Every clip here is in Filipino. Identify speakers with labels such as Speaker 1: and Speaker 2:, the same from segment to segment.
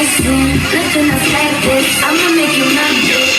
Speaker 1: nice room, lifting us like this. I'ma make you my bitch.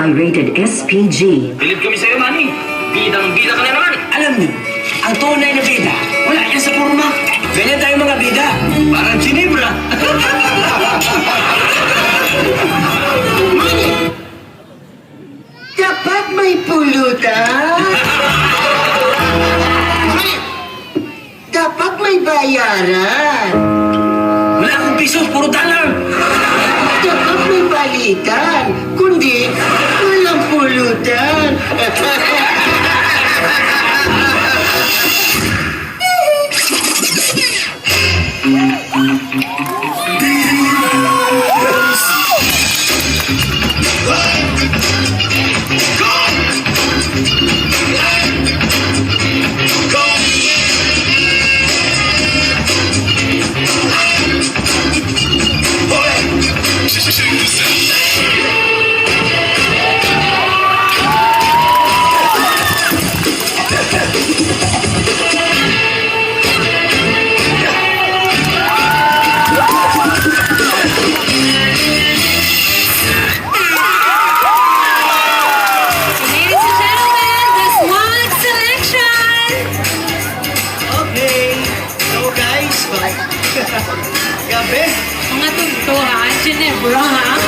Speaker 2: Ay rated SPG.
Speaker 3: Bilib kami sa'yo, Manny. Bidang-bida ka na naman.
Speaker 4: Alam niyo, ang tunay na bida, wala yan sa purma. Ganyan tayo mga bida. Parang Ginebra. Dapat may pulutan. Dapat may bayaran.
Speaker 3: Wala akong piso, puro dollar.
Speaker 4: Dapat may balikan. Kundi, walang pulutan.
Speaker 5: Ladies and gentlemen, the SWAT selection!
Speaker 6: Okay. So guys, gabi.
Speaker 5: Mga tunto ha, Ginebra ha?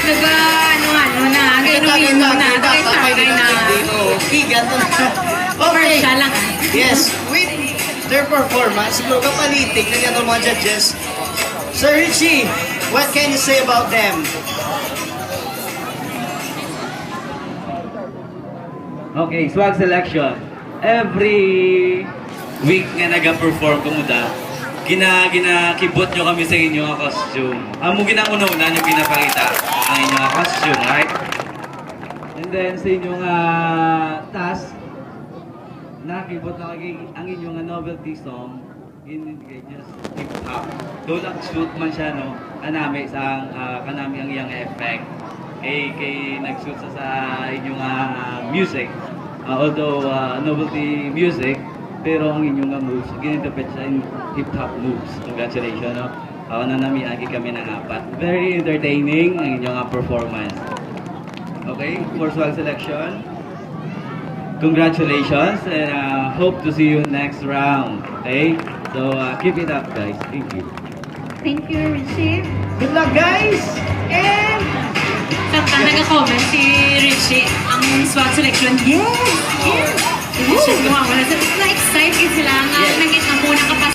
Speaker 5: Nag-ano na, gainumin mo na, tagay na.
Speaker 6: Kigan to na. Okay.
Speaker 5: Commercial lang.
Speaker 6: Yes, with their performance, siguro kapalitig na yan mga judges. Sir Richie, what can you say about them?
Speaker 7: Okay, swag selection. Every week nga naga-perform kumuda, ginakibot nyo kami sa inyong costume. Amo ginangunauna nyo pinapakita ang inyong costume, right? And then sa inyong task, nakibot na ang inyong novelty song in just hip-hop. Doon lang shoot man siya, no? Kanami ang iyang effect. Kay nag-shoot sa inyong music. Although novelty music, pero ang inyong moves, ginitapit siya in hip-hop moves. Congratulations, no? Ako na namiagi kami ng apat. Very entertaining ang inyong performance. Okay, for swag selection, congratulations and hope to see you next round. Okay, so keep it up, guys. Thank you.
Speaker 5: Thank you, Richie.
Speaker 6: Good luck guys! And
Speaker 5: Kanta nag-comment si Richie, ang SWAT selection. Yes! Yes! Wala, na-excite sila nga, naging ang unang kapas